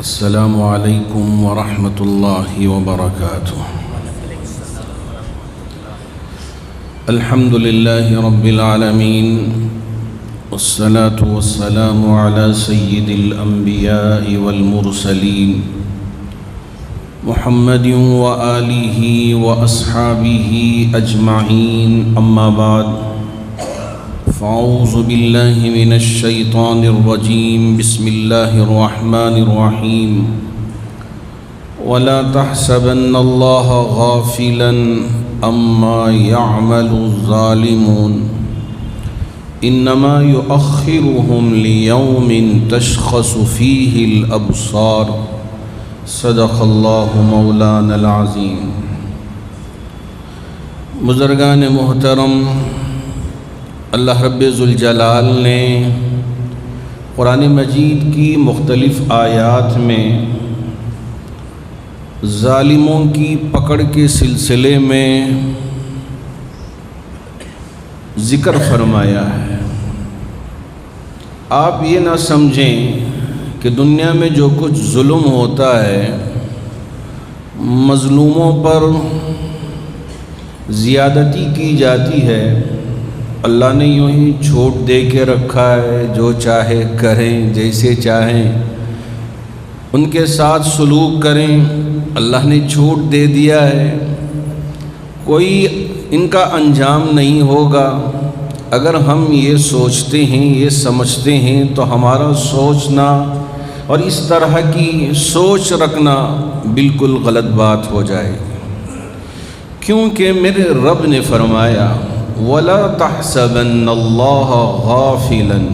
السلام علیکم ورحمۃ اللہ وبرکاتہ۔ الحمد للہ رب العالمین، والصلاة والسلام علی سید الانبیاء والمرسلین، محمد وآلہ واصحابہ اجمعین، اما بعد فاعوذ باللہ من الشیطان الرجیم، بسم اللہ الرحمن الرحیم۔ ولا تحسبن اللہ غافلا عما يعمل الظالمون انما يؤخرهم ليوم تشخص فيه الابصار، صدق اللہ مولانا العظیم۔ بزرگان محترم، اللہ رب ذوالجلال نے قرآن مجید کی مختلف آیات میں ظالموں کی پکڑ کے سلسلے میں ذکر فرمایا ہے۔ آپ یہ نہ سمجھیں کہ دنیا میں جو کچھ ظلم ہوتا ہے، مظلوموں پر زیادتی کی جاتی ہے، اللہ نے یوں ہی چھوٹ دے کے رکھا ہے، جو چاہے کریں، جیسے چاہیں ان کے ساتھ سلوک کریں، اللہ نے چھوٹ دے دیا ہے، کوئی ان کا انجام نہیں ہوگا۔ اگر ہم یہ سوچتے ہیں، یہ سمجھتے ہیں، تو ہمارا سوچنا اور اس طرح کی سوچ رکھنا بالکل غلط بات ہو جائے گی، کیونکہ میرے رب نے فرمایا وَلَا تَحْسَبَنَّ اللَّهَ غَافِلًا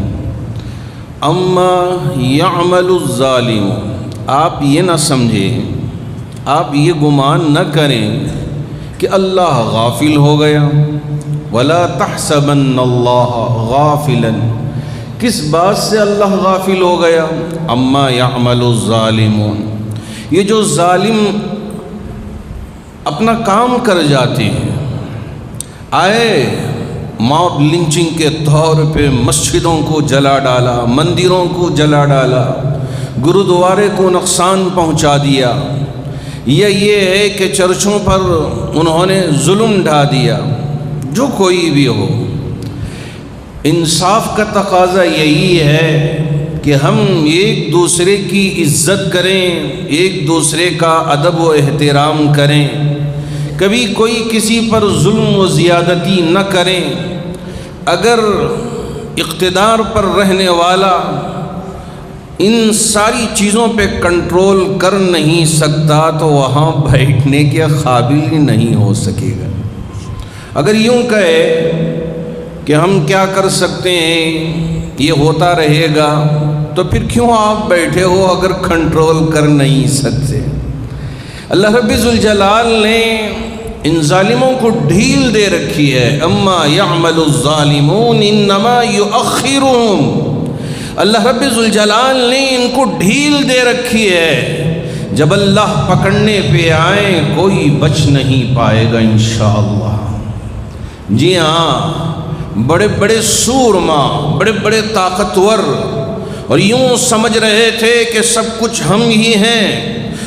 عَمَّا يَعْمَلُ الظَّالِمُونَ۔ آپ یہ نہ سمجھیں، آپ یہ گمان نہ کریں کہ اللہ غافل ہو گیا۔ وَلَا تَحْسَبَنَّ اللَّهَ غَافِلًا، کس بات سے اللہ غافل ہو گیا؟ عَمَّا يَعْمَلُ الظَّالِمُونَ، یہ جو ظالم اپنا کام کر جاتے ہیں، آئے ماب لنچنگ کے طور پہ مسجدوں کو جلا ڈالا، مندروں کو جلا ڈالا، گرودوارے کو نقصان پہنچا دیا، یا یہ ہے کہ چرچوں پر انہوں نے ظلم ڈھا دیا، جو کوئی بھی ہو، انصاف کا تقاضا یہی ہے کہ ہم ایک دوسرے کی عزت کریں، ایک دوسرے کا ادب و احترام کریں، کبھی کوئی کسی پر ظلم و زیادتی نہ کریں۔ اگر اقتدار پر رہنے والا ان ساری چیزوں پہ کنٹرول کر نہیں سکتا تو وہاں بیٹھنے کے قابل ہی نہیں ہو سکے گا۔ اگر یوں کہے کہ ہم کیا کر سکتے ہیں، یہ ہوتا رہے گا، تو پھر کیوں آپ بیٹھے ہو اگر کنٹرول کر نہیں سکتے؟ اللہ رب ذوالجلال نے ان ظالموں کو ڈھیل دے رکھی ہے۔ اما یعمل الظالمون انما یؤخرهم، اللہ رب ذوالجلال نے ان کو ڈھیل دے رکھی ہے، جب اللہ پکڑنے پہ آئیں کوئی بچ نہیں پائے گا انشاءاللہ۔ جی ہاں، بڑے بڑے سورما، بڑے بڑے طاقتور، اور یوں سمجھ رہے تھے کہ سب کچھ ہم ہی ہیں،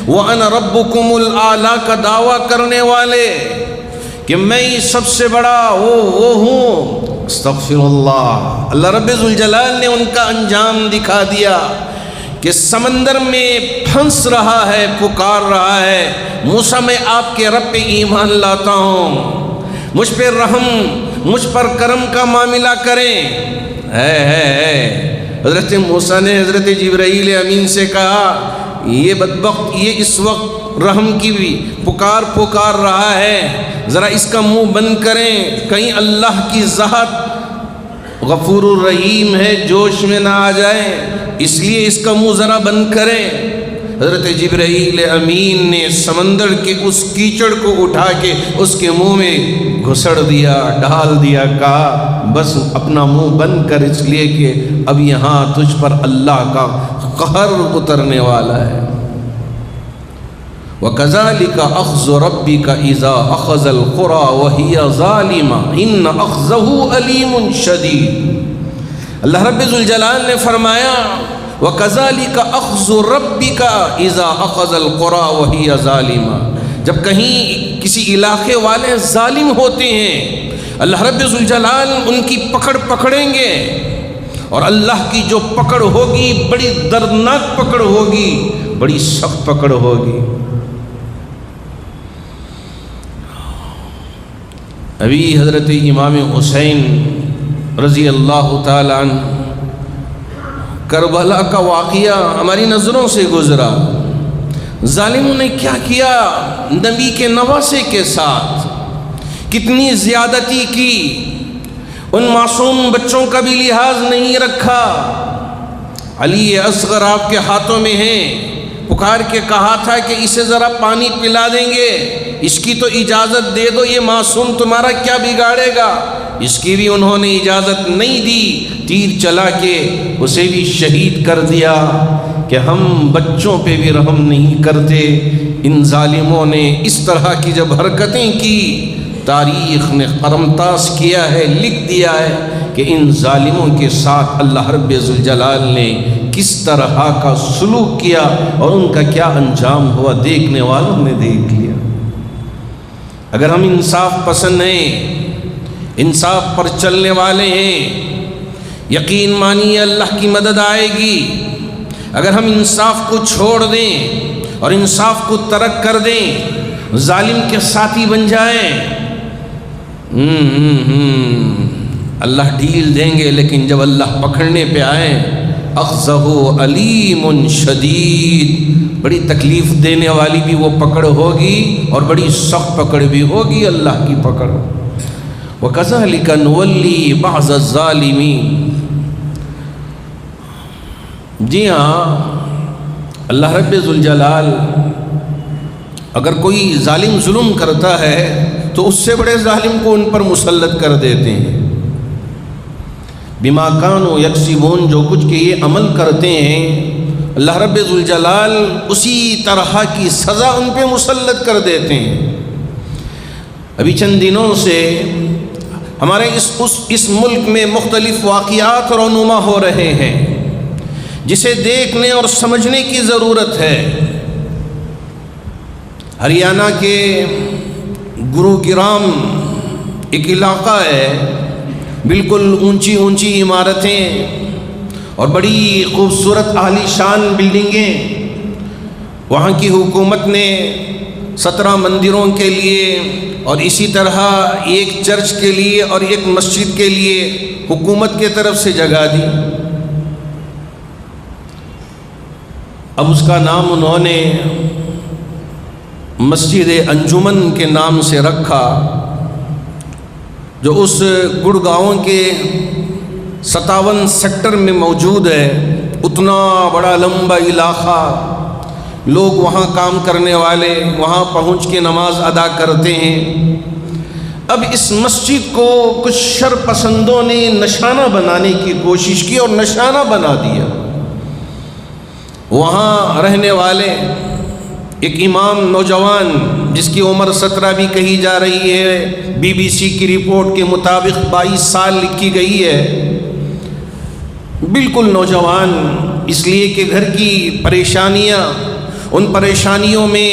وَأَنَا رَبُّكُمُ الْأَعْلَىٰ کا دعویٰ کرنے والے کہ میں ہی سب سے بڑا وہ ہوں، استغفر اللہ۔ اللہ رب ذوالجلال نے ان کا انجام دکھا دیا کہ سمندر میں پھنس رہا ہے، پکار رہا ہے، موسیٰ میں آپ کے رب پہ ایمان لاتا ہوں، مجھ پہ رحم، مجھ پر کرم کا معاملہ کریں۔ حضرت موسیٰ نے حضرت جبرائیل امین سے کہا یہ بدبخت یہ اس وقت رحم کی بھی پکار رہا ہے، ذرا اس کا منہ بند کریں، کہیں اللہ کی ذات غفور الرحیم ہے جوش میں نہ آ جائے، اس لیے اس کا منہ ذرا بند کریں۔ حضرت جبرائیل امین نے سمندر کے اس کیچڑ کو اٹھا کے اس کے منہ میں گھسڑ دیا، ڈال دیا، کہا بس اپنا منہ بند کر، اس لیے کہ اب یہاں تجھ پر اللہ کا قہر اترنے والا ہے۔ وَكَذَلِكَ أَخْذُ رَبِّكَ إِذَا أَخَذَ الْقُرَى وَهِيَ ظَالِمَةٌ إِنَّ أَخْذَهُ أَلِيمٌ شَدِيدٌ۔ اللہ رب ذوالجلال نے فرمایا وَكَذَلِكَ أَخْذُ رَبِّكَ إِذَا أَخَذَ الْقُرَى وَهِيَ ظَالِمَةٌ، جب کہیں کسی علاقے والے ظالم ہوتے ہیں اللہ رب ذوالجلال ان کی پکڑ پکڑیں گے، اور اللہ کی جو پکڑ ہوگی بڑی دردناک پکڑ ہوگی، بڑی سخت پکڑ ہوگی۔ ابھی حضرت امام حسین رضی اللہ تعالیٰ عنہ کربلا کا واقعہ ہماری نظروں سے گزرا۔ ظالموں نے کیا کیا نبی کے نواسے کے ساتھ، کتنی زیادتی کی، ان معصوم بچوں کا بھی لحاظ نہیں رکھا۔ علی اصغر آپ کے ہاتھوں میں ہیں، پکار کے کہا تھا کہ اسے ذرا پانی پلا دیں گے، اس کی تو اجازت دے دو، یہ معصوم تمہارا کیا بگاڑے گا؟ اس کی بھی انہوں نے اجازت نہیں دی، تیر چلا کے اسے بھی شہید کر دیا کہ ہم بچوں پہ بھی رحم نہیں کرتے۔ ان ظالموں نے اس طرح کی جب حرکتیں کی، تاریخ نے قرمطاس کیا ہے، لکھ دیا ہے کہ ان ظالموں کے ساتھ اللہ رب ذوالجلال نے کس طرح کا سلوک کیا اور ان کا کیا انجام ہوا، دیکھنے والوں نے دیکھ لیا۔ اگر ہم انصاف پسند ہیں، انصاف پر چلنے والے ہیں، یقین مانیے اللہ کی مدد آئے گی۔ اگر ہم انصاف کو چھوڑ دیں اور انصاف کو ترک کر دیں، ظالم کے ساتھی بن جائیں، اللہ ڈھیل دیں گے، لیکن جب اللہ پکڑنے پہ آئیں، اخذہ علیم شدید، بڑی تکلیف دینے والی بھی وہ پکڑ ہوگی اور بڑی سخت پکڑ بھی ہوگی اللہ کی پکڑ۔ وَكَذَلِكَ نُوَلِّي بَعْضَ الظَّالِمِينَ، جی ہاں، اللہ رب ذوالجلال اگر کوئی ظالم ظلم کرتا ہے تو اس سے بڑے ظالم کو ان پر مسلط کر دیتے ہیں۔ بما کانوا یکسبون، جو کچھ کہ یہ عمل کرتے ہیں اللہ رب ذوالجلال اسی طرح کی سزا ان پہ مسلط کر دیتے ہیں۔ ابھی چند دنوں سے ہمارے اس ملک میں مختلف واقعات رونما ہو رہے ہیں جسے دیکھنے اور سمجھنے کی ضرورت ہے۔ ہریانہ کے گروگرام ایک علاقہ ہے، بالکل اونچی اونچی عمارتیں اور بڑی خوبصورت عالی شان بلڈنگیں۔ وہاں کی حکومت نے 17 مندروں کے لیے اور اسی طرح ایک چرچ کے لیے اور ایک مسجد کے لیے حکومت کے طرف سے جگہ دی۔ اب اس کا نام انہوں نے مسجد انجمن کے نام سے رکھا، جو اس گڑگاؤں کے 57 سیکٹر میں موجود ہے۔ اتنا بڑا لمبا علاقہ، لوگ وہاں کام کرنے والے وہاں پہنچ کے نماز ادا کرتے ہیں۔ اب اس مسجد کو کچھ شر پسندوں نے نشانہ بنانے کی کوشش کی اور نشانہ بنا دیا۔ وہاں رہنے والے ایک امام نوجوان جس کی عمر 17 بھی کہی جا رہی ہے، BBC کی رپورٹ کے مطابق 22 سال لکھی گئی ہے، بالکل نوجوان، اس لیے کہ گھر کی پریشانیاں، ان پریشانیوں میں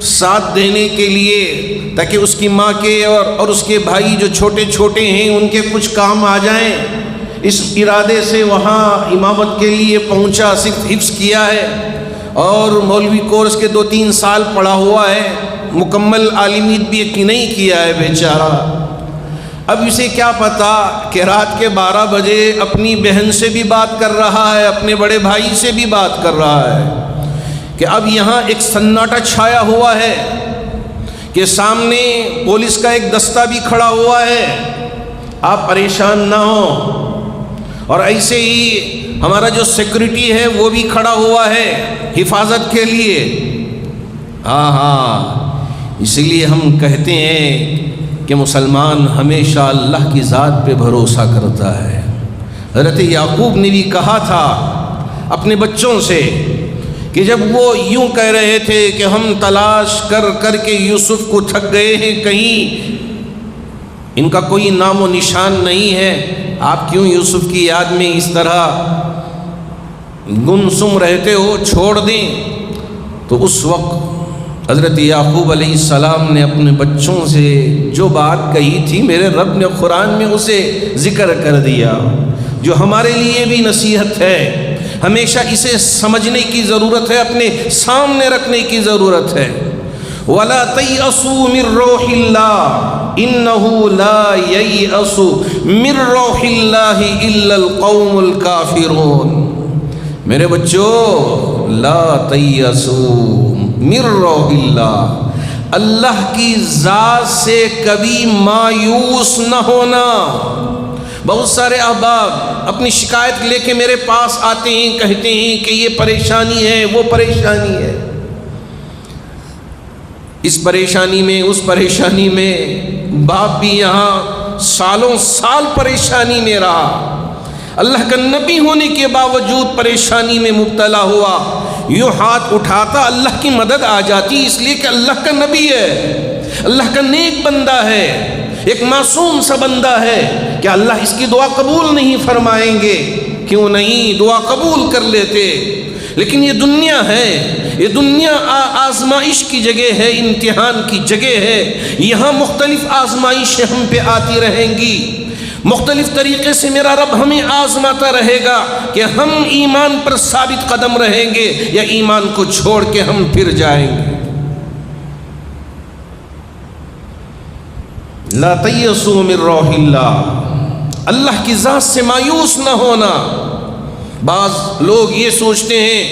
ساتھ دینے کے لیے تاکہ اس کی ماں کے اور اس کے بھائی جو چھوٹے چھوٹے ہیں ان کے کچھ کام آ جائیں، اس ارادے سے وہاں امامت کے لیے پہنچا، صرف حفظ کیا ہے اور مولوی کورس کے 2-3 سال پڑھا ہوا ہے، مکمل عالمیت بھی نہیں کیا ہے بیچارہ۔ اب اسے کیا پتا کہ رات کے 12 بجے اپنی بہن سے بھی بات کر رہا ہے، اپنے بڑے بھائی سے بھی بات کر رہا ہے کہ اب یہاں ایک سناٹا چھایا ہوا ہے کہ سامنے پولیس کا ایک دستہ بھی کھڑا ہوا ہے، آپ پریشان نہ ہوں، اور ایسے ہی ہمارا جو سیکورٹی ہے وہ بھی کھڑا ہوا ہے حفاظت کے لیے۔ ہاں اسی لیے ہم کہتے ہیں کہ مسلمان ہمیشہ اللہ کی ذات پہ بھروسہ کرتا ہے۔ حضرت یعقوب نے بھی کہا تھا اپنے بچوں سے کہ جب وہ یوں کہہ رہے تھے کہ ہم تلاش کر کر کے یوسف کو تھک گئے ہیں، کہیں ان کا کوئی نام و نشان نہیں ہے، آپ کیوں یوسف کی یاد میں اس طرح گمسم رہتے ہو چھوڑ دیں، تو اس وقت حضرت یعقوب علیہ السلام نے اپنے بچوں سے جو بات کہی تھی میرے رب نے قرآن میں اسے ذکر کر دیا، جو ہمارے لیے بھی نصیحت ہے۔ ہمیشہ اسے سمجھنے کی ضرورت ہے، اپنے سامنے رکھنے کی ضرورت ہے۔ وَلَا تَيْأَسُوا مِن رَّوْحِ اللَّهِ إِنَّهُ لَا يَيْأَسُ مِن رَّوْحِ اللَّهِ إِلَّا الْقَوْمُ الْكَافِرُونَ۔ میرے بچوں، لا تَيْأَسُوا مِن رَّوْحِ اللَّهِ، اللہ کی ذات سے کبھی مایوس نہ ہونا۔ بہت سارے احباب اپنی شکایت لے کے میرے پاس آتے ہیں، کہتے ہیں کہ یہ پریشانی ہے، وہ پریشانی ہے، اس پریشانی میں اس پریشانی میں۔ باپ بھی یہاں سالوں سال پریشانی میں رہا، اللہ کا نبی ہونے کے باوجود پریشانی میں مبتلا ہوا، یوں ہاتھ اٹھاتا اللہ کی مدد آ جاتی، اس لیے کہ اللہ کا نبی ہے، اللہ کا نیک بندہ ہے، ایک معصوم سا بندہ ہے۔ کہ اللہ اس کی دعا قبول نہیں فرمائیں گے؟ کیوں نہیں، دعا قبول کر لیتے۔ لیکن یہ دنیا ہے، یہ دنیا آزمائش کی جگہ ہے، امتحان کی جگہ ہے، یہاں مختلف آزمائشیں ہم پہ آتی رہیں گی، مختلف طریقے سے میرا رب ہمیں آزماتا رہے گا کہ ہم ایمان پر ثابت قدم رہیں گے یا ایمان کو چھوڑ کے ہم پھر جائیں گے۔ لا تیأسوا من روح اللہ، اللہ کی ذات سے مایوس نہ ہونا۔ بعض لوگ یہ سوچتے ہیں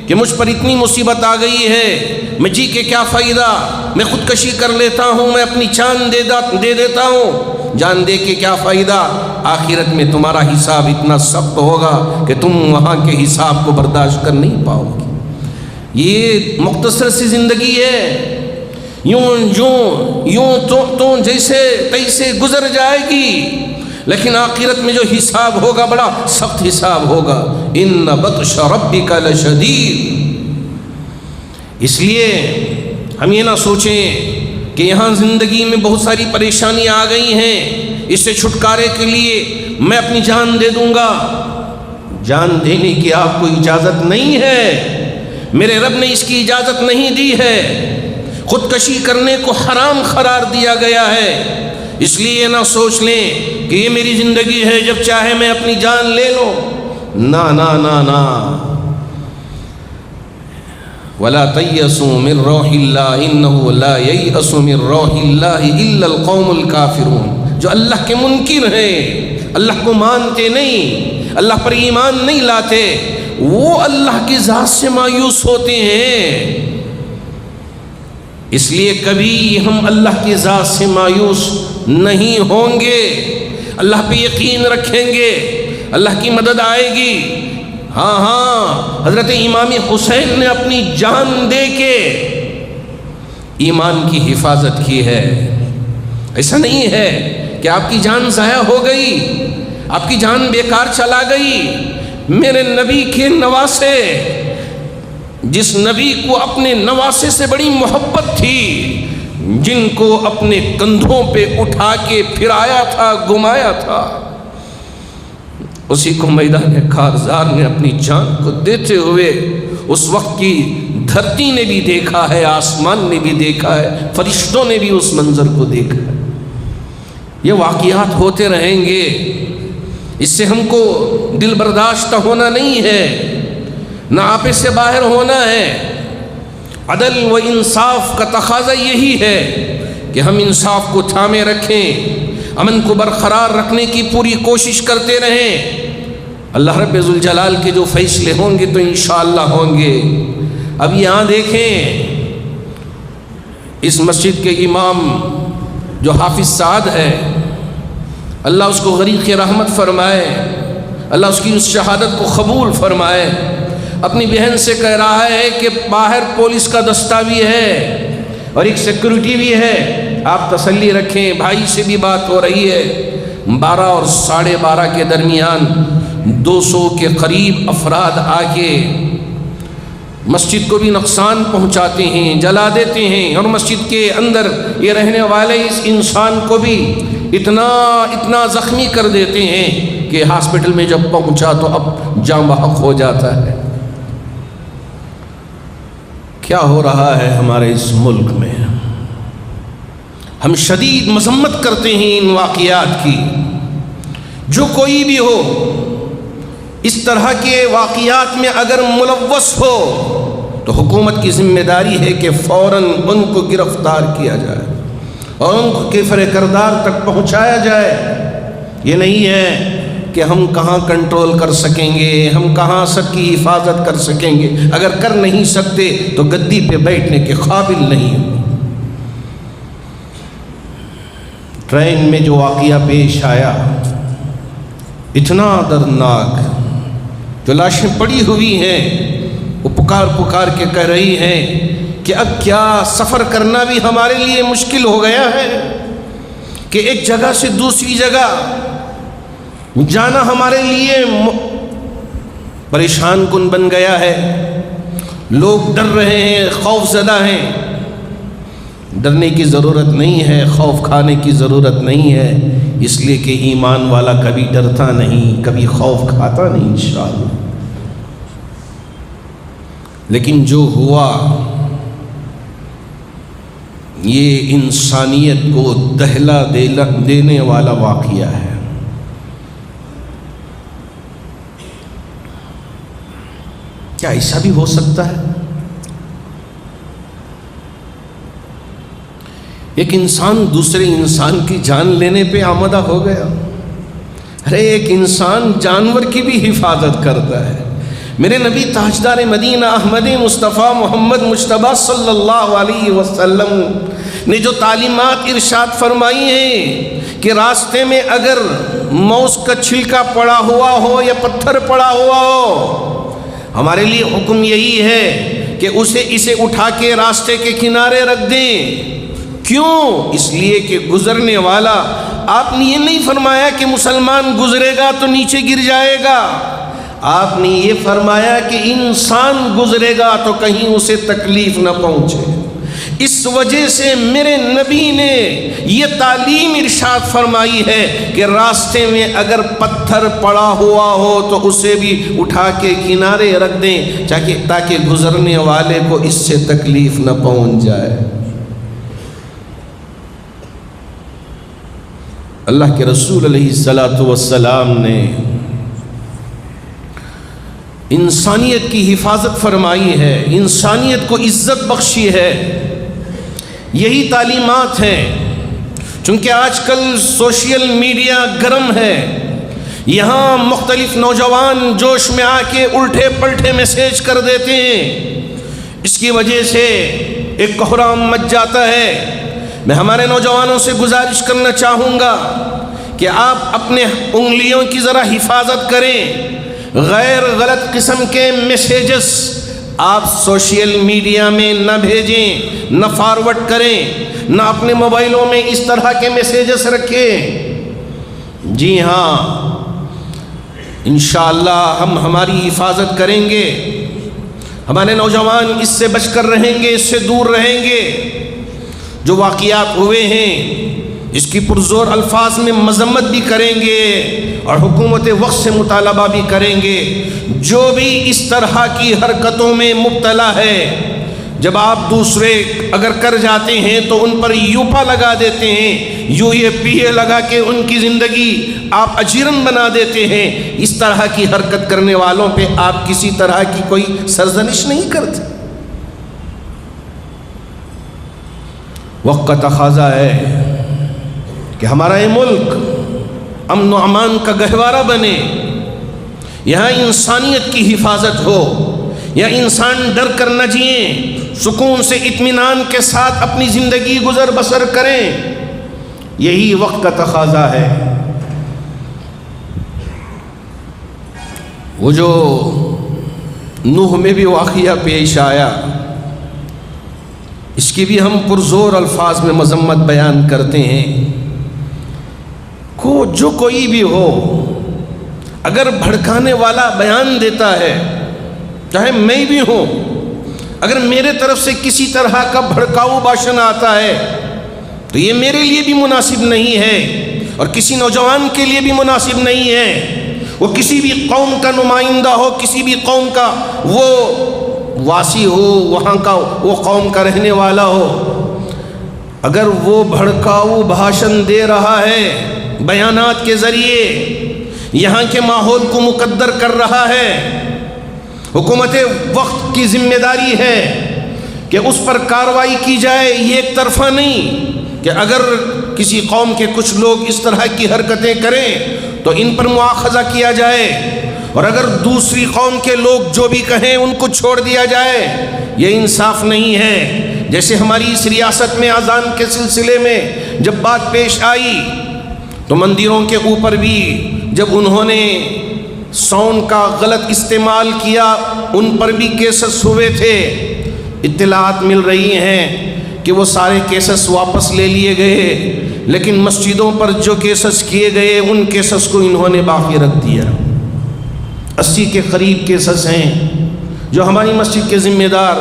کہ مجھ پر اتنی مصیبت آ گئی ہے، میں جی کے کیا فائدہ، میں خودکشی کر لیتا ہوں، میں اپنی جان دے دیتا ہوں۔ جان دے کے کیا فائدہ؟ آخرت میں تمہارا حساب اتنا سخت ہوگا کہ تم وہاں کے حساب کو برداشت کر نہیں پاؤ گے۔ یہ مختصر سی زندگی ہے، یوں تو جیسے تیسے گزر جائے گی، لیکن آخرت میں جو حساب ہوگا بڑا سخت حساب ہوگا۔ ان بطش ربک لشدید۔ اس لیے ہم یہ نہ سوچیں کہ یہاں زندگی میں بہت ساری پریشانیاں آ گئی ہیں، اس سے چھٹکارے کے لیے میں اپنی جان دے دوں گا۔ جان دینے کی آپ کو اجازت نہیں ہے، میرے رب نے اس کی اجازت نہیں دی ہے۔ خودکشی کرنے کو حرام قرار دیا گیا ہے، اس لیے نہ سوچ لیں کہ یہ میری زندگی ہے، جب چاہے میں اپنی جان لے لوں۔ نا نا نا نا، ولا تیأسوا من روح اللہ انہ لا ییأس من روح اللہ الا القوم الکافرون۔ جو اللہ کے منکر ہیں، اللہ کو مانتے نہیں، اللہ پر ایمان نہیں لاتے، وہ اللہ کی ذات سے مایوس ہوتے ہیں۔ اس لیے کبھی ہم اللہ کی ذات سے مایوس نہیں ہوں گے، اللہ پہ یقین رکھیں گے، اللہ کی مدد آئے گی۔ ہاں، حضرت امام حسین نے اپنی جان دے کے ایمان کی حفاظت کی ہے۔ ایسا نہیں ہے کہ آپ کی جان ضائع ہو گئی، آپ کی جان بیکار چلا گئی۔ میرے نبی کے نواسے، جس نبی کو اپنے نواسے سے بڑی محبت تھی، جن کو اپنے کندھوں پہ اٹھا کے پھرایا تھا، گھمایا تھا، اسی کو میدان کارزار نے اپنی جان کو دیتے ہوئے اس وقت کی دھرتی نے بھی دیکھا ہے، آسمان نے بھی دیکھا ہے، فرشتوں نے بھی اس منظر کو دیکھا ہے۔ یہ واقعات ہوتے رہیں گے، اس سے ہم کو دل برداشت ہونا نہیں ہے، نہ آپے سے باہر ہونا ہے۔ عدل و انصاف کا تقاضا یہی ہے کہ ہم انصاف کو تھامے رکھیں، امن کو برقرار رکھنے کی پوری کوشش کرتے رہیں۔ اللہ رب ذوالجلال کے جو فیصلے ہوں گے تو انشاءاللہ ہوں گے۔ اب یہاں دیکھیں، اس مسجد کے امام جو حافظ سعد ہے، اللہ اس کو غریق رحمت فرمائے، اللہ اس کی اس شہادت کو قبول فرمائے۔ اپنی بہن سے کہہ رہا ہے کہ باہر پولیس کا دستہ بھی ہے اور ایک سیکورٹی بھی ہے، آپ تسلی رکھیں۔ بھائی سے بھی بات ہو رہی ہے، 12 اور 12:30 کے درمیان 200 کے قریب افراد آ کے مسجد کو بھی نقصان پہنچاتے ہیں، جلا دیتے ہیں، اور مسجد کے اندر یہ رہنے والے اس انسان کو بھی اتنا زخمی کر دیتے ہیں کہ ہاسپٹل میں جب پہنچا تو اب جاں بحق ہو جاتا ہے۔ کیا ہو رہا ہے ہمارے اس ملک میں؟ ہم شدید مذمت کرتے ہیں ان واقعات کی۔ جو کوئی بھی ہو اس طرح کے واقعات میں اگر ملوث ہو تو حکومت کی ذمہ داری ہے کہ فوراً ان کو گرفتار کیا جائے اور ان کو کفر کردار تک پہنچایا جائے۔ یہ نہیں ہے کہ ہم کہاں کنٹرول کر سکیں گے، ہم کہاں سب کی حفاظت کر سکیں گے۔ اگر کر نہیں سکتے تو گدی پہ بیٹھنے کے قابل نہیں۔ ٹرین میں جو واقعہ پیش آیا اتنا دردناک، جو لاشیں پڑی ہوئی ہیں وہ پکار پکار کے کہہ رہی ہیں کہ اب کیا سفر کرنا بھی ہمارے لیے مشکل ہو گیا ہے، کہ ایک جگہ سے دوسری جگہ جانا ہمارے لیے پریشان کن بن گیا ہے۔ لوگ ڈر رہے ہیں، خوف زدہ ہیں۔ ڈرنے کی ضرورت نہیں ہے، خوف کھانے کی ضرورت نہیں ہے، اس لیے کہ ایمان والا کبھی ڈرتا نہیں، کبھی خوف کھاتا نہیں انشاءاللہ۔ لیکن جو ہوا یہ انسانیت کو دہلا دینے والا واقعہ ہے۔ کیا ایسا بھی ہو سکتا ہے؟ ایک انسان دوسرے انسان کی جان لینے پہ آمادہ ہو گیا۔ ارے ایک انسان جانور کی بھی حفاظت کرتا ہے۔ میرے نبی تاجدار مدینہ احمد مصطفیٰ محمد مجتبیٰ صلی اللہ علیہ وسلم نے جو تعلیمات ارشاد فرمائی ہیں کہ راستے میں اگر موز کا چھلکا پڑا ہوا ہو یا پتھر پڑا ہوا ہو، ہمارے لیے حکم یہی ہے کہ اسے اٹھا کے راستے کے کنارے رکھ دیں۔ کیوں؟ اس لیے کہ گزرنے والا، آپ نے یہ نہیں فرمایا کہ مسلمان گزرے گا تو نیچے گر جائے گا، آپ نے یہ فرمایا کہ انسان گزرے گا تو کہیں اسے تکلیف نہ پہنچے۔ اس وجہ سے میرے نبی نے یہ تعلیم ارشاد فرمائی ہے کہ راستے میں اگر پتھر پڑا ہوا ہو تو اسے بھی اٹھا کے کنارے رکھ دیں تاکہ گزرنے والے کو اس سے تکلیف نہ پہنچ جائے۔ اللہ کے رسول علیہ الصلاۃ والسلام نے انسانیت کی حفاظت فرمائی ہے، انسانیت کو عزت بخشی ہے۔ یہی تعلیمات ہیں۔ چونکہ آج کل سوشل میڈیا گرم ہے، یہاں مختلف نوجوان جوش میں آ کے الٹے پلٹے میسیج کر دیتے ہیں، اس کی وجہ سے ایک کوہرام مچ جاتا ہے۔ میں ہمارے نوجوانوں سے گزارش کرنا چاہوں گا کہ آپ اپنے انگلیوں کی ذرا حفاظت کریں۔ غیر غلط قسم کے میسیجز آپ سوشل میڈیا میں نہ بھیجیں، نہ فارورڈ کریں، نہ اپنے موبائلوں میں اس طرح کے میسیجز رکھیں۔ جی ہاں، انشاءاللہ ہم ہماری حفاظت کریں گے، ہمارے نوجوان اس سے بچ کر رہیں گے، اس سے دور رہیں گے۔ جو واقعات ہوئے ہیں اس کی پرزور الفاظ میں مذمت بھی کریں گے اور حکومت وقت سے مطالبہ بھی کریں گے۔ جو بھی اس طرح کی حرکتوں میں مبتلا ہے، جب آپ دوسرے اگر کر جاتے ہیں تو ان پر یوپا لگا دیتے ہیں، یو اے پی اے لگا کے ان کی زندگی آپ اجیرن بنا دیتے ہیں، اس طرح کی حرکت کرنے والوں پہ آپ کسی طرح کی کوئی سرزنش نہیں کرتے۔ وقت کا تقاضا ہے کہ ہمارا یہ ملک امن و امان کا گہوارہ بنے، یہاں انسانیت کی حفاظت ہو، یہاں انسان ڈر کر نہ جئیں، سکون سے اطمینان کے ساتھ اپنی زندگی گزر بسر کریں۔ یہی وقت کا تقاضا ہے۔ وہ جو نوح میں بھی واقعہ پیش آیا، اس کی بھی ہم پرزور الفاظ میں مذمت بیان کرتے ہیں۔ جو کوئی بھی ہو اگر بھڑکانے والا بیان دیتا ہے، چاہے میں بھی ہوں، اگر میرے طرف سے کسی طرح کا بھڑکاؤ بھاشن آتا ہے تو یہ میرے لیے بھی مناسب نہیں ہے اور کسی نوجوان کے لیے بھی مناسب نہیں ہے۔ وہ کسی بھی قوم کا نمائندہ ہو، کسی بھی قوم کا وہ واسی ہو، وہاں کا وہ قوم کا رہنے والا ہو، اگر وہ بھڑکاؤ بھاشن دے رہا ہے بیانات کے ذریعے، یہاں کے ماحول کو مقدر کر رہا ہے، حکومت وقت کی ذمہ داری ہے کہ اس پر کارروائی کی جائے، یہ ایک طرفہ نہیں کہ اگر کسی قوم کے کچھ لوگ اس طرح کی حرکتیں کریں تو ان پر مواخذہ کیا جائے، اور اگر دوسری قوم کے لوگ جو بھی کہیں ان کو چھوڑ دیا جائے، یہ انصاف نہیں ہے۔ جیسے ہماری اس ریاست میں اذان کے سلسلے میں جب بات پیش آئی تو مندروں کے اوپر بھی جب انہوں نے ساؤنڈ کا غلط استعمال کیا ان پر بھی کیسز ہوئے تھے، اطلاعات مل رہی ہیں کہ وہ سارے کیسز واپس لے لیے گئے، لیکن مسجدوں پر جو کیسز کیے گئے ان کیسز کو انہوں نے باقی رکھ دیا۔ 80 کے قریب کیسز ہیں جو ہماری مسجد کے ذمہ دار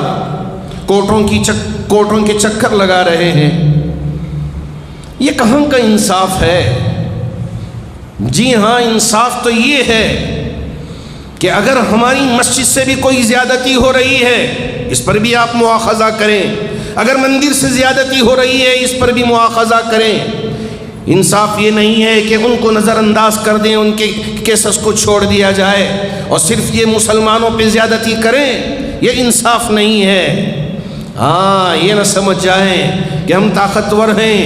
کوٹوں کے چکر لگا رہے ہیں۔ یہ کہاں کا انصاف ہے؟ جی ہاں، انصاف تو یہ ہے کہ اگر ہماری مسجد سے بھی کوئی زیادتی ہو رہی ہے اس پر بھی آپ مواخذہ کریں، اگر مندر سے زیادتی ہو رہی ہے اس پر بھی مواخذہ کریں۔ انصاف یہ نہیں ہے کہ ان کو نظر انداز کر دیں، ان کے کیسز کو چھوڑ دیا جائے اور صرف یہ مسلمانوں پہ زیادتی کریں، یہ انصاف نہیں ہے۔ ہاں، یہ نہ سمجھ جائیں کہ ہم طاقتور ہیں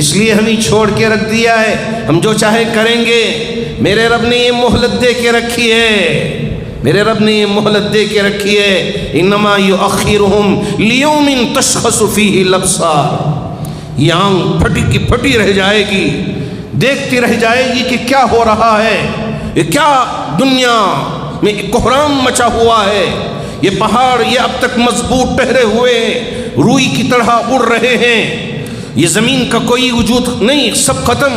اس لیے ہمیں چھوڑ کے رکھ دیا ہے، ہم جو چاہے کریں گے۔ میرے رب نے یہ مہلت دے کے رکھی ہے، میرے رب نے یہ مہلت دے کے رکھی ہے، انما یؤخرہم لیوم تشخص فیہ الابصار۔ یہ آنکھ پھٹی کی پھٹی رہ جائے گی، دیکھتی رہ جائے گی کہ کیا ہو رہا ہے، یہ کیا دنیا میں کوہرام مچا ہوا ہے، یہ پہاڑ یہ اب تک مضبوط ٹھہرے ہوئے روئی کی طرح اڑ رہے ہیں، یہ زمین کا کوئی وجود نہیں، سب ختم۔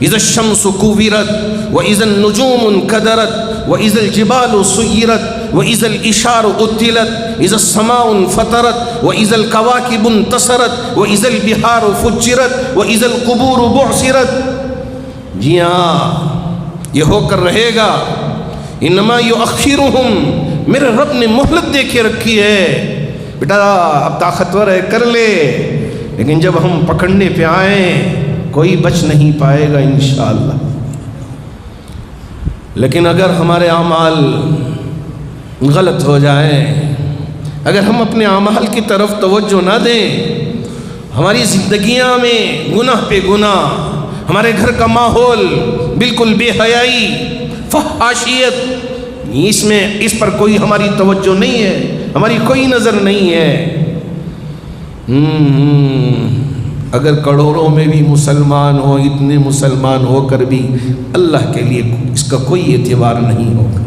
اذا الشمس كورت واذا النجوم انكدرت واذا الجبال سيرت واذا الاشار اطلت اذا السماء انفطرت واذا الكواكب انتصرت واذا البحار فجرت واذا القبور بعثرت۔ جی ہاں، یہ ہو کر رہے گا۔ انما یؤخرہم، میرے رب نے مہلت دے کے رکھی ہے، بیٹا اب طاقتور ہے کر لے، لیکن جب ہم پکڑنے پہ آئیں کوئی بچ نہیں پائے گا انشاءاللہ۔ لیکن اگر ہمارے اعمال غلط ہو جائیں، اگر ہم اپنے اعمال کی طرف توجہ نہ دیں، ہماری زندگیاں میں گناہ پہ گناہ، ہمارے گھر کا ماحول بالکل بے حیائی، فحاشیت، اس پر کوئی ہماری توجہ نہیں ہے، ہماری کوئی نظر نہیں ہے۔ اگر کروڑوں میں بھی مسلمان ہو، اتنے مسلمان ہو کر بھی اللہ کے لیے اس کا کوئی اعتبار نہیں ہوگا۔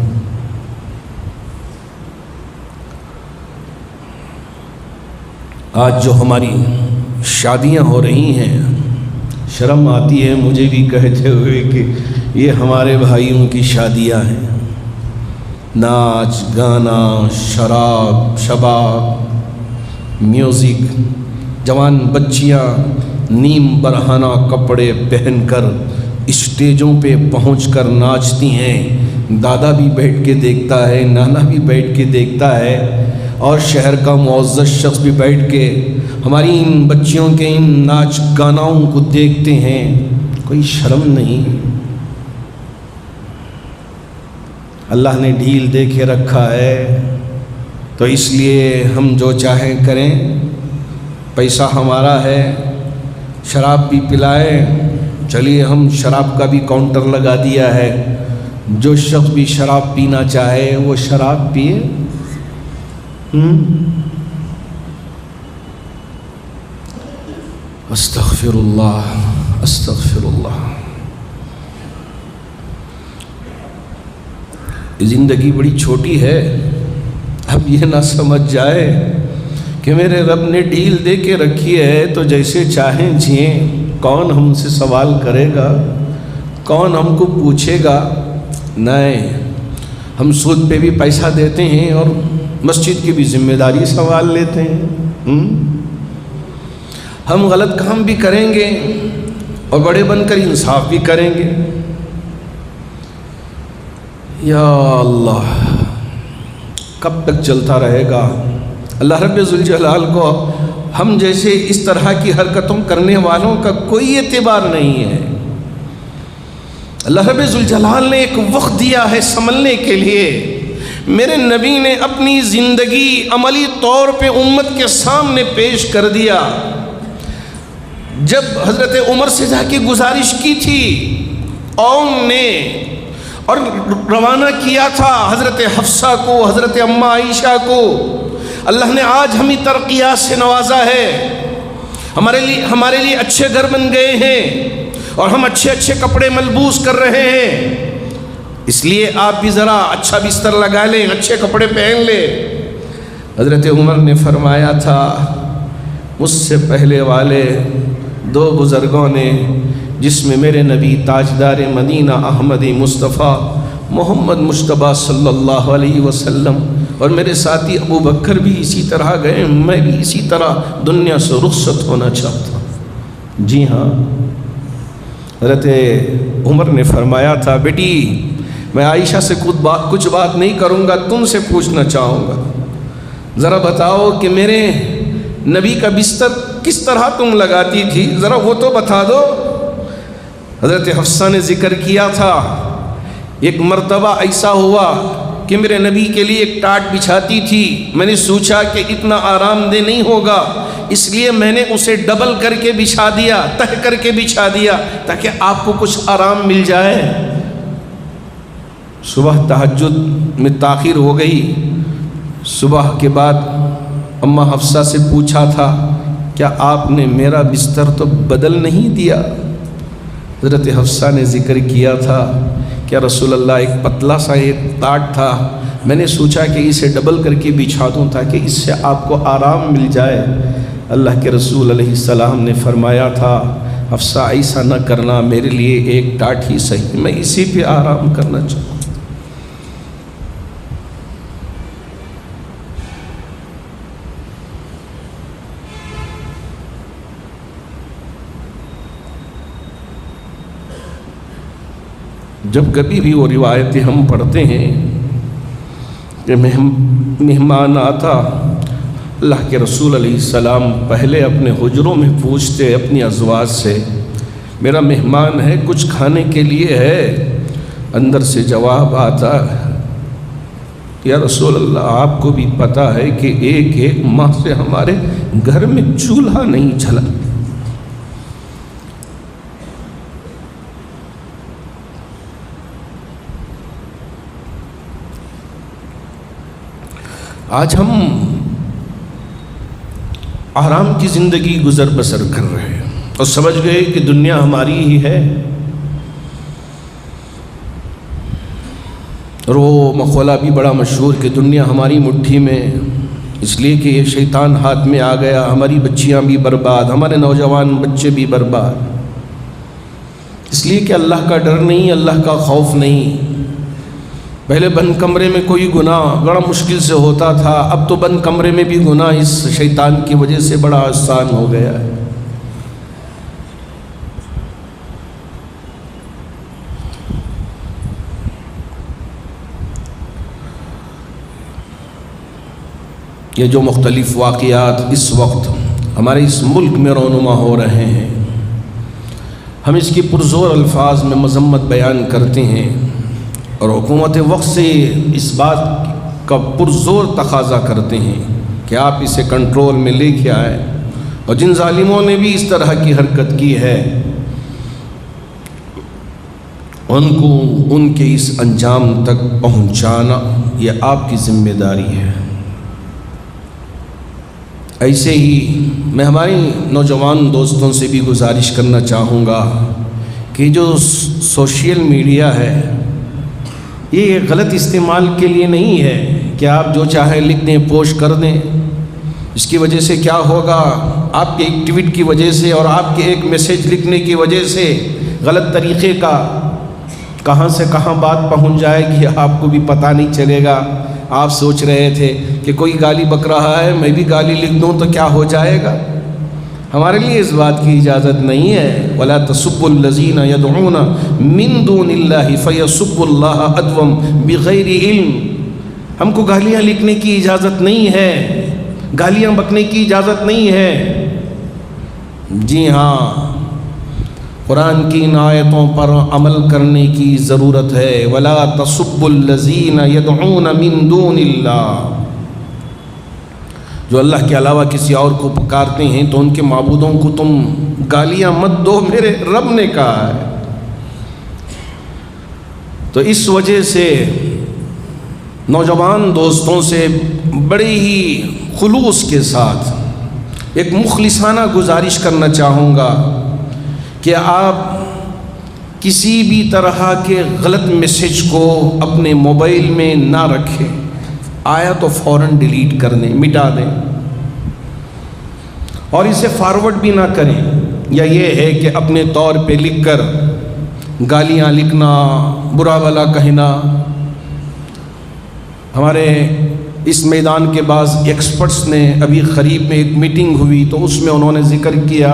آج جو ہماری شادیاں ہو رہی ہیں، شرم آتی ہے مجھے بھی کہتے ہوئے کہ یہ ہمارے بھائیوں کی شادیاں ہیں، ناچ گانا، شراب شباب، میوزک، جوان بچیاں نیم برہنہ کپڑے پہن کر اسٹیجوں پہ پہنچ کر ناچتی ہیں، دادا بھی بیٹھ کے دیکھتا ہے، نانا بھی بیٹھ کے دیکھتا ہے، اور شہر کا معزز شخص بھی بیٹھ کے ہماری ان بچیوں کے ان ناچ گاناؤں کو دیکھتے ہیں۔ کوئی شرم نہیں؟ اللہ نے ڈھیل دے کے رکھا ہے تو اس لیے ہم جو چاہیں کریں، پیسہ ہمارا ہے، شراب بھی پلائیں، چلیے ہم شراب کا بھی کاؤنٹر لگا دیا ہے، جو شخص بھی شراب پینا چاہے وہ شراب پیے۔ استغفر اللہ استغفر اللہ۔ زندگی بڑی چھوٹی ہے، اب یہ نہ سمجھ جائے کہ میرے رب نے ڈھیل دے کے رکھی ہے تو جیسے چاہیں جئیں، کون ہم سے سوال کرے گا، کون ہم کو پوچھے گا؟ نہیں، ہم سود پہ بھی پیسہ دیتے ہیں اور مسجد کی بھی ذمہ داری سنبھال لیتے ہیں۔ ہم غلط کام بھی کریں گے اور بڑے بن کر انصاف بھی کریں گے۔ یا اللہ کب تک چلتا رہے گا؟ اللہ رب ذوالجلال کو ہم جیسے اس طرح کی حرکتوں کرنے والوں کا کوئی اعتبار نہیں ہے۔ اللہ رب ذوالجلال نے ایک وقت دیا ہے سنبھلنے کے لیے۔ میرے نبی نے اپنی زندگی عملی طور پہ امت کے سامنے پیش کر دیا۔ جب حضرت عمر سے جا کے گزارش کی تھی اون نے اور روانہ کیا تھا حضرت حفصہ کو، حضرت اماں عائشہ کو، اللہ نے آج ہمیں ترقیات سے نوازا ہے، ہمارے لیے اچھے گھر بن گئے ہیں اور ہم اچھے کپڑے ملبوس کر رہے ہیں، اس لیے آپ بھی ذرا اچھا بستر لگا لیں، اچھے کپڑے پہن لیں۔ حضرت عمر نے فرمایا تھا مجھ سے پہلے والے دو بزرگوں نے، جس میں میرے نبی تاجدار مدینہ احمد مصطفیٰ محمد مصطفیٰ صلی اللہ علیہ وسلم اور میرے ساتھی ابو بکر بھی اسی طرح گئے، میں بھی اسی طرح دنیا سے رخصت ہونا چاہتا ہوں۔ جی ہاں، حضرت عمر نے فرمایا تھا بیٹی میں عائشہ سے کچھ بات نہیں کروں گا، تم سے پوچھنا چاہوں گا، ذرا بتاؤ کہ میرے نبی کا بستر کس طرح تم لگاتی تھی، ذرا وہ تو بتا دو۔ حضرت حفصہ نے ذکر کیا تھا ایک مرتبہ ایسا ہوا کہ میرے نبی کے لیے ایک ٹاٹ بچھاتی تھی، میں نے سوچا کہ اتنا آرام دہ نہیں ہوگا، اس لیے میں نے اسے ڈبل کر کے بچھا دیا، تہ کر کے بچھا دیا تاکہ آپ کو کچھ آرام مل جائے۔ صبح تہجد میں تاخیر ہو گئی، صبح کے بعد اماں حفصہ سے پوچھا تھا کیا آپ نے میرا بستر تو بدل نہیں دیا؟ حضرت حفصہ نے ذکر کیا تھا کہ رسول اللہ ایک پتلا سا ایک ٹاٹ تھا، میں نے سوچا کہ اسے ڈبل کر کے بچھا دوں تاکہ اس سے آپ کو آرام مل جائے۔ اللہ کے رسول علیہ السلام نے فرمایا تھا حفصہ ایسا نہ کرنا، میرے لیے ایک ٹاٹ ہی صحیح، میں اسی پہ آرام کرنا چاہوں۔ جب کبھی بھی وہ روایتیں ہم پڑھتے ہیں کہ مہمان آتا، اللہ کے رسول علیہ السلام پہلے اپنے حجروں میں پوچھتے اپنی ازواج سے میرا مہمان ہے کچھ کھانے کے لیے ہے؟ اندر سے جواب آتا یا رسول اللہ آپ کو بھی پتہ ہے کہ ایک ماہ سے ہمارے گھر میں چولہا نہیں جلا۔ آج ہم آرام کی زندگی گزر بسر کر رہے ہیں اور سمجھ گئے کہ دنیا ہماری ہی ہے، اور وہ مقولہ بھی بڑا مشہور کہ دنیا ہماری مٹھی میں، اس لیے کہ یہ شیطان ہاتھ میں آ گیا، ہماری بچیاں بھی برباد، ہمارے نوجوان بچے بھی برباد، اس لیے کہ اللہ کا ڈر نہیں، اللہ کا خوف نہیں۔ پہلے بند کمرے میں کوئی گناہ بڑا مشکل سے ہوتا تھا، اب تو بند کمرے میں بھی گناہ اس شیطان کی وجہ سے بڑا آسان ہو گیا ہے۔ یہ جو مختلف واقعات اس وقت ہمارے اس ملک میں رونما ہو رہے ہیں، ہم اس کی پرزور الفاظ میں مذمت بیان کرتے ہیں اور حکومت وقت سے اس بات کا پرزور تقاضا کرتے ہیں کہ آپ اسے کنٹرول میں لے کے آئیں، اور جن ظالموں نے بھی اس طرح کی حرکت کی ہے ان کو ان کے اس انجام تک پہنچانا یہ آپ کی ذمہ داری ہے۔ ایسے ہی میں ہماری نوجوان دوستوں سے بھی گزارش کرنا چاہوں گا کہ جو سوشل میڈیا ہے یہ غلط استعمال کے لیے نہیں ہے کہ آپ جو چاہے لکھ دیں، پوسٹ کر دیں۔ اس کی وجہ سے کیا ہوگا، آپ کے ایک ٹویٹ کی وجہ سے اور آپ کے ایک میسیج لکھنے کی وجہ سے غلط طریقے کا کہاں سے کہاں بات پہنچ جائے گی آپ کو بھی پتہ نہیں چلے گا۔ آپ سوچ رہے تھے کہ کوئی گالی بک رہا ہے میں بھی گالی لکھ دوں تو کیا ہو جائے گا، ہمارے لیے اس بات کی اجازت نہیں ہے وَلَا تَسُبُّوا الَّذِينَ يَدْعُونَ مِن دُونِ اللَّهِ فَيَسُبُّوا اللَّهَ عَدْوًا بِغَيْرِ عِلْمٍ۔ ہم کو گالیاں لکھنے کی اجازت نہیں ہے، گالیاں بکنے کی اجازت نہیں ہے۔ جی ہاں، قرآن کی ان آیتوں پر عمل کرنے کی ضرورت ہے۔ وَلَا تَسُبُّوا الَّذِينَ يَدْعُونَ مِن دُونِ اللَّهِ، جو اللہ کے علاوہ کسی اور کو پکارتے ہیں تو ان کے معبودوں کو تم گالیاں مت دو، میرے رب نے کہا ہے۔ تو اس وجہ سے نوجوان دوستوں سے بڑے ہی خلوص کے ساتھ ایک مخلصانہ گزارش کرنا چاہوں گا کہ آپ کسی بھی طرح کے غلط میسج کو اپنے موبائل میں نہ رکھیں، آیا تو فوراً ڈیلیٹ کر دیں، مٹا دیں، اور اسے فارورڈ بھی نہ کریں۔ یا یہ ہے کہ اپنے طور پہ لکھ کر گالیاں لکھنا، برا بھلا کہنا۔ ہمارے اس میدان کے بعض ایکسپرٹس نے ابھی قریب میں ایک میٹنگ ہوئی تو اس میں انہوں نے ذکر کیا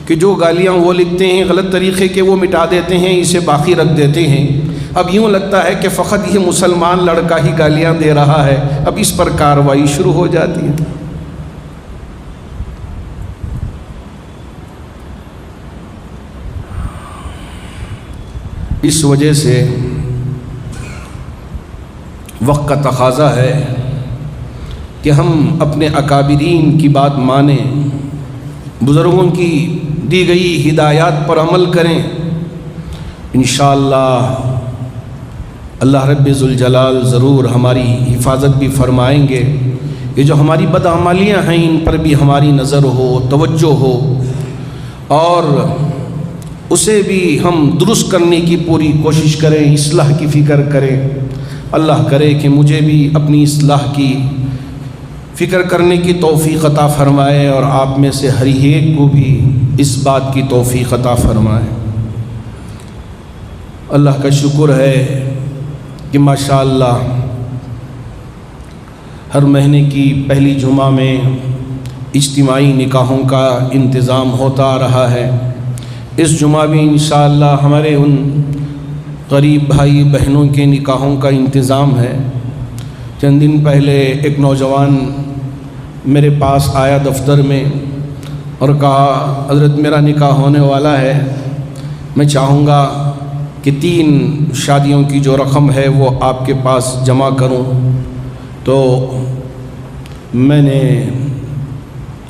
کہ جو گالیاں وہ لکھتے ہیں غلط طریقے کے وہ مٹا دیتے ہیں، اسے باقی رکھ دیتے ہیں۔ اب یوں لگتا ہے کہ فقط یہ مسلمان لڑکا ہی گالیاں دے رہا ہے، اب اس پر کارروائی شروع ہو جاتی ہے۔ اس وجہ سے وقت کا تقاضا ہے کہ ہم اپنے اکابرین کی بات مانیں، بزرگوں کی دی گئی ہدایات پر عمل کریں۔ انشاءاللہ اللہ رب ذوالجلال ضرور ہماری حفاظت بھی فرمائیں گے۔ یہ جو ہماری بدعمالیاں ہیں ان پر بھی ہماری نظر ہو، توجہ ہو، اور اسے بھی ہم درست کرنے کی پوری کوشش کریں، اصلاح کی فکر کریں۔ اللہ کرے کہ مجھے بھی اپنی اصلاح کی فکر کرنے کی توفیق عطا فرمائے اور آپ میں سے ہر ایک کو بھی اس بات کی توفیق عطا فرمائے۔ اللہ کا شکر ہے کہ ماشاءاللہ ہر مہینے کی پہلی جمعہ میں اجتماعی نکاحوں کا انتظام ہوتا آ رہا ہے۔ اس جمعہ بھی انشاءاللہ ہمارے ان غریب بھائی بہنوں کے نکاحوں کا انتظام ہے۔ چند دن پہلے ایک نوجوان میرے پاس آیا دفتر میں اور کہا حضرت میرا نکاح ہونے والا ہے، میں چاہوں گا کہ 3 شادیوں کی جو رقم ہے وہ آپ کے پاس جمع کروں۔ تو میں نے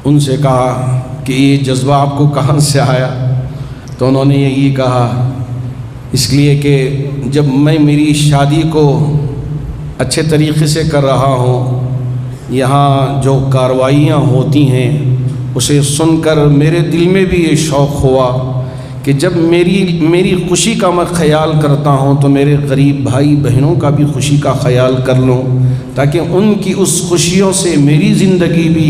ان سے کہا کہ یہ جذبہ آپ کو کہاں سے آیا؟ تو انہوں نے یہی کہا اس لیے کہ جب میں میری شادی کو اچھے طریقے سے کر رہا ہوں، یہاں جو کارروائیاں ہوتی ہیں اسے سن کر میرے دل میں بھی یہ شوق ہوا کہ جب میری خوشی کا میں خیال کرتا ہوں تو میرے غریب بھائی بہنوں کا بھی خوشی کا خیال کر لوں، تاکہ ان کی اس خوشیوں سے میری زندگی بھی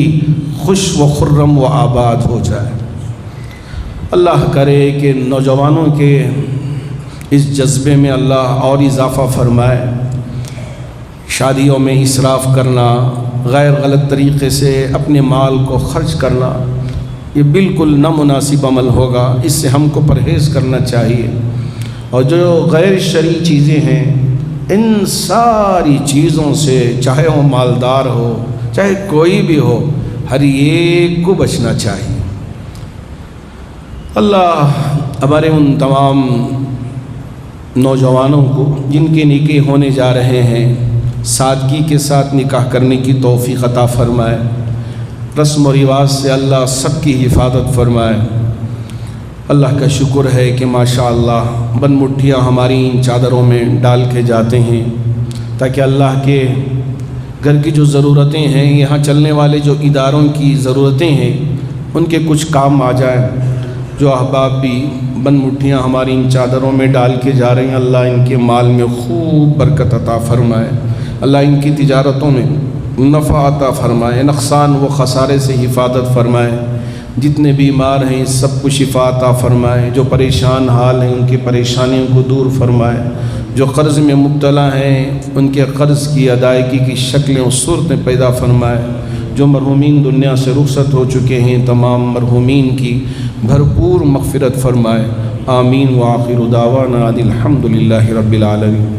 خوش و خرم و آباد ہو جائے۔ اللہ کرے کہ نوجوانوں کے اس جذبے میں اللہ اور اضافہ فرمائے۔ شادیوں میں اسراف کرنا، غیر غلط طریقے سے اپنے مال کو خرچ کرنا، یہ بالکل نامناسب عمل ہوگا، اس سے ہم کو پرہیز کرنا چاہیے۔ اور جو غیر شرعی چیزیں ہیں ان ساری چیزوں سے، چاہے وہ مالدار ہو چاہے کوئی بھی ہو، ہر ایک کو بچنا چاہیے۔ اللہ ہمارے ان تمام نوجوانوں کو جن کے نکاح ہونے جا رہے ہیں سادگی کے ساتھ نکاح کرنے کی توفیق عطا فرمائے۔ رسم و رواج سے اللہ سب کی حفاظت فرمائے۔ اللہ کا شکر ہے کہ ماشاءاللہ بن مٹھیاں ہماری ان چادروں میں ڈال کے جاتے ہیں تاکہ اللہ کے گھر کی جو ضرورتیں ہیں، یہاں چلنے والے جو اداروں کی ضرورتیں ہیں ان کے کچھ کام آ جائیں۔ جو احباب بھی بن مٹھیاں ہماری ان چادروں میں ڈال کے جا رہے ہیں، اللہ ان کے مال میں خوب برکت عطا فرمائے، اللہ ان کی تجارتوں میں نفع عطا فرمائے، نقصان و خسارے سے حفاظت فرمائے۔ جتنے بیمار ہیں سب کو شفا عطا فرمائے، جو پریشان حال ہیں ان کی پریشانیوں کو دور فرمائے، جو قرض میں مبتلا ہیں ان کے قرض کی ادائیگی کی شکلیں و صورتیں پیدا فرمائے، جو مرحومین دنیا سے رخصت ہو چکے ہیں تمام مرحومین کی بھرپور مغفرت فرمائے۔ آمین وآخر دعوانا الحمدللہ رب العالمین۔